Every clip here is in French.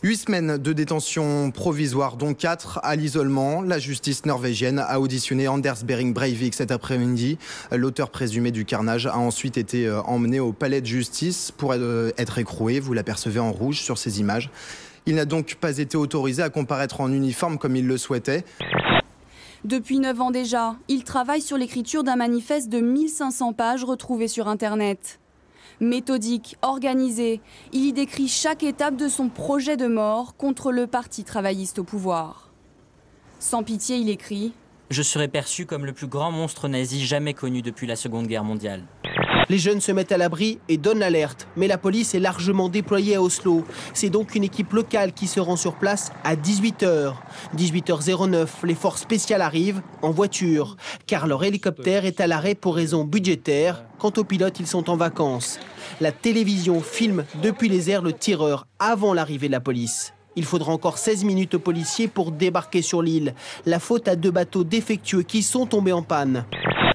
8 semaines de détention provisoire, dont 4 à l'isolement. La justice norvégienne a auditionné Anders Behring Breivik cet après-midi. L'auteur présumé du carnage a ensuite été emmené au palais de justice pour être écroué. Vous l'apercevez en rouge sur ces images. Il n'a donc pas été autorisé à comparaître en uniforme comme il le souhaitait. Depuis 9 ans déjà, il travaille sur l'écriture d'un manifeste de 1500 pages retrouvé sur Internet. Méthodique, organisé, il y décrit chaque étape de son projet de mort contre le parti travailliste au pouvoir. Sans pitié, il écrit « Je serai perçu comme le plus grand monstre nazi jamais connu depuis la Seconde Guerre mondiale. » Les jeunes se mettent à l'abri et donnent l'alerte, mais la police est largement déployée à Oslo. C'est donc une équipe locale qui se rend sur place à 18h. 18h09, les forces spéciales arrivent en voiture, car leur hélicoptère est à l'arrêt pour raisons budgétaires. Quant aux pilotes, ils sont en vacances. La télévision filme depuis les airs le tireur avant l'arrivée de la police. Il faudra encore 16 minutes aux policiers pour débarquer sur l'île. La faute à 2 bateaux défectueux qui sont tombés en panne.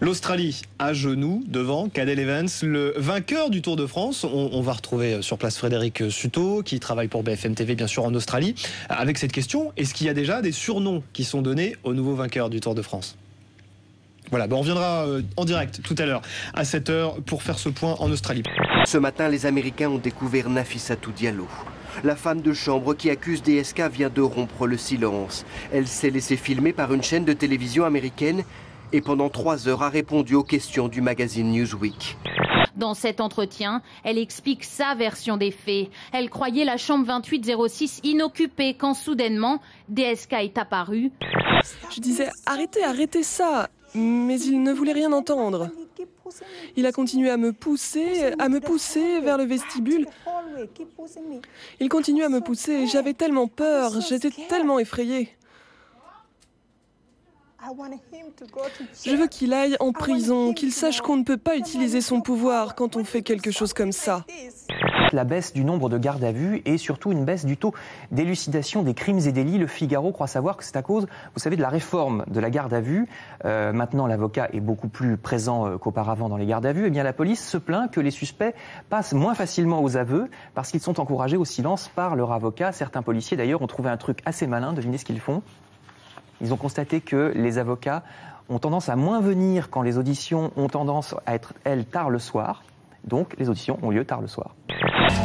L'Australie à genoux devant Cadel Evans, le vainqueur du Tour de France. On va retrouver sur place Frédéric Suto, qui travaille pour BFM TV, bien sûr, en Australie. Avec cette question, est-ce qu'il y a déjà des surnoms qui sont donnés au nouveau vainqueur du Tour de France ? Voilà, on reviendra en direct tout à l'heure à 7h pour faire ce point en Australie. Ce matin, les Américains ont découvert Nafissatou Diallo. La femme de chambre qui accuse DSK vient de rompre le silence. Elle s'est laissée filmer par une chaîne de télévision américaine et pendant 3 heures a répondu aux questions du magazine Newsweek. Dans cet entretien, elle explique sa version des faits. Elle croyait la chambre 2806 inoccupée quand soudainement, DSK est apparu. Je disais « arrêtez ça !» mais il ne voulait rien entendre. Il a continué à me pousser vers le vestibule. Il continuait à me pousser, j'avais tellement peur, j'étais tellement effrayée. Je veux qu'il aille en prison, qu'il sache qu'on ne peut pas utiliser son pouvoir quand on fait quelque chose comme ça. La baisse du nombre de gardes à vue et surtout une baisse du taux d'élucidation des crimes et délits. Le Figaro croit savoir que c'est à cause, vous savez, de la réforme de la garde à vue. Maintenant, l'avocat est beaucoup plus présent qu'auparavant dans les gardes à vue. Eh bien, la police se plaint que les suspects passent moins facilement aux aveux parce qu'ils sont encouragés au silence par leur avocat. Certains policiers, d'ailleurs, ont trouvé un truc assez malin. Devinez ce qu'ils font. Ils ont constaté que les avocats ont tendance à moins venir quand les auditions ont tendance à être, elles, tard le soir. Donc, les auditions ont lieu tard le soir.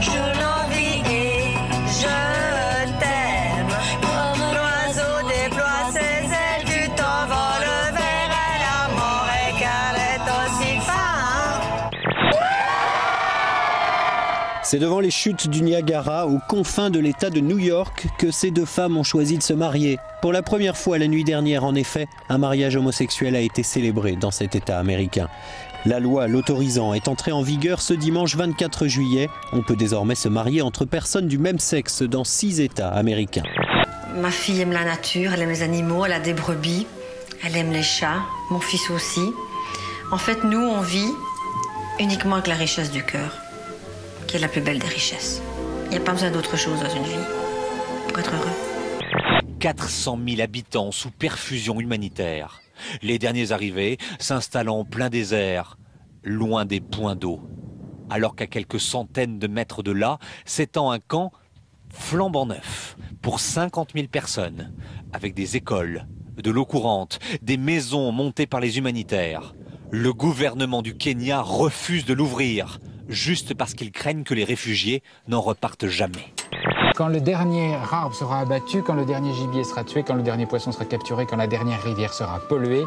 Je l'envie et je t'aime. Comme l'oiseau déploie ses ailes, tu t'envoles vers la mort et qu'elle est aussi femme. C'est devant les chutes du Niagara, aux confins de l'État de New York, que ces 2 femmes ont choisi de se marier. Pour la première fois la nuit dernière, en effet, un mariage homosexuel a été célébré dans cet État américain. La loi l'autorisant est entrée en vigueur ce dimanche 24 juillet. On peut désormais se marier entre personnes du même sexe dans 6 États américains. Ma fille aime la nature, elle aime les animaux, elle a des brebis, elle aime les chats, mon fils aussi. En fait, nous, on vit uniquement avec la richesse du cœur, qui est la plus belle des richesses. Il n'y a pas besoin d'autre chose dans une vie pour être heureux. 400 000 habitants sous perfusion humanitaire. Les derniers arrivés s'installant en plein désert, loin des points d'eau. Alors qu'à quelques centaines de mètres de là, s'étend un camp flambant neuf pour 50 000 personnes, avec des écoles, de l'eau courante, des maisons montées par les humanitaires. Le gouvernement du Kenya refuse de l'ouvrir, juste parce qu'ils craignent que les réfugiés n'en repartent jamais. Quand le dernier arbre sera abattu, quand le dernier gibier sera tué, quand le dernier poisson sera capturé, quand la dernière rivière sera polluée,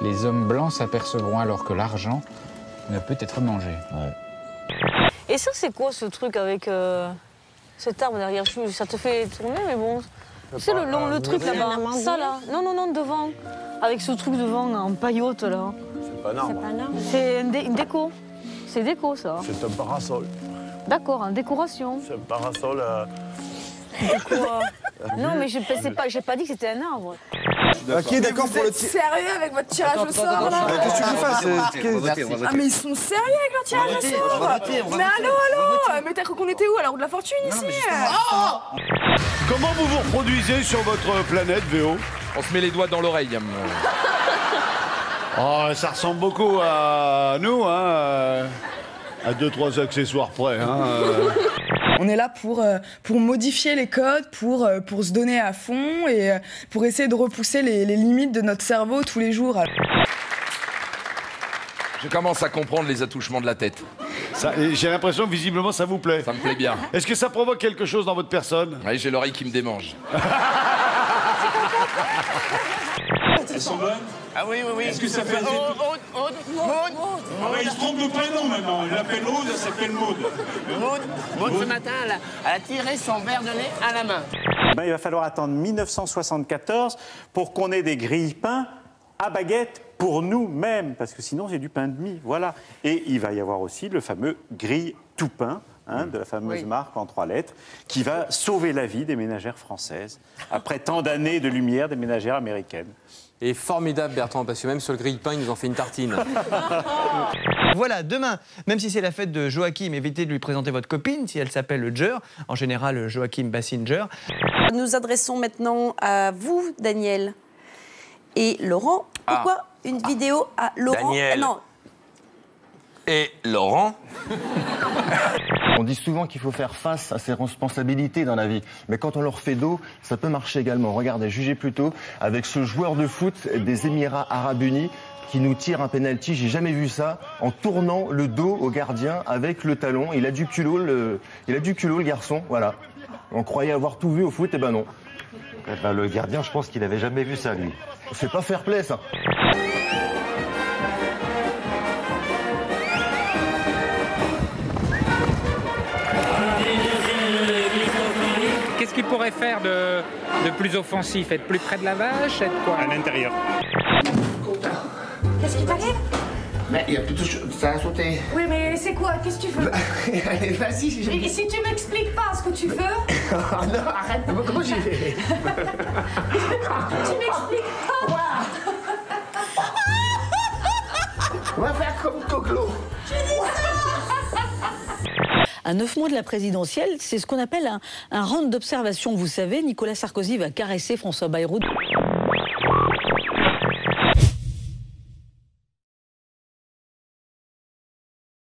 les hommes blancs s'apercevront alors que l'argent ne peut être mangé. Ouais. Et ça, c'est quoi ce truc avec cet arbre derrière? Ça te fait tourner, mais bon. Tu sais, le truc là-bas, ça là. Non, devant. Avec ce truc devant en paillote là. C'est pas un arbre. C'est une déco. C'est déco ça. C'est un parasol. D'accord, en décoration. C'est un parasol. Non, mais j'ai pas dit que c'était un arbre. Ok, d'accord pour le tir. Sérieux avec votre tirage au sort là? Qu'est-ce que tu veux faire? Ah, mais ils sont sérieux avec leur tirage au sort? Mais allô? Mais t'as cru qu'on était où? À la roue de la fortune ici? Comment vous vous reproduisez sur votre planète, VO? On se met les doigts dans l'oreille. Oh, ça ressemble beaucoup à nous, hein. À 2-3 accessoires près, hein. On est là pour modifier les codes, pour se donner à fond et pour essayer de repousser les limites de notre cerveau tous les jours. Je commence à comprendre les attouchements de la tête. J'ai l'impression que visiblement ça vous plaît. Ça me plaît bien. Est-ce que ça provoque quelque chose dans votre personne? Oui, j'ai l'oreille qui me démange. Elles sont bonnes? Ah oui, oui, oui. Est-ce que ça fait... Aude. Ah ouais, il se trompe de prénom maintenant. Il l'appelle Aude, elle s'appelle Maude. Maude, ce matin, elle a tiré son verre de nez à la main. Il va falloir attendre 1974 pour qu'on ait des grille-pains à baguette pour nous-mêmes, parce que sinon c'est du pain de mie, voilà. Et il va y avoir aussi le fameux grille tout pain, de la fameuse marque en 3 lettres, qui va sauver la vie des ménagères françaises, après tant d'années de lumière des ménagères américaines. Et formidable Bertrand, parce que même sur le grille-pain, il nous en fait une tartine. Voilà, demain, même si c'est la fête de Joachim, évitez de lui présenter votre copine, si elle s'appelle Jer, en général Joachim Bassinger. Nous adressons maintenant à vous, Daniel et Laurent. Pourquoi une vidéo à Laurent? Daniel. Non. Et Laurent. On dit souvent qu'il faut faire face à ses responsabilités dans la vie. Mais quand on leur fait dos, ça peut marcher également. Regardez, jugez plutôt avec ce joueur de foot des Émirats Arabes Unis qui nous tire un penalty. J'ai jamais vu ça en tournant le dos au gardien avec le talon. Il a du culot, le garçon. Voilà. On croyait avoir tout vu au foot, et ben non. Eh ben, le gardien, je pense qu'il avait jamais vu ça, lui. C'est pas fair play, ça. Qu'est-ce qu'il pourrait faire de plus offensif? Être plus près de la vache? Être quoi? À l'intérieur. Qu'est-ce qui t'arrive? Mais il y a plutôt... Ça a sauté. Oui, mais c'est quoi? Qu'est-ce que tu veux? Allez, vas-y. Et si tu m'expliques pas ce que tu veux? Oh non, arrête. Comment j'y vais? Tu m'expliques pas? On va faire comme Coclo. À 9 mois de la présidentielle, c'est ce qu'on appelle un round d'observation. Vous savez, Nicolas Sarkozy va caresser François Bayrou.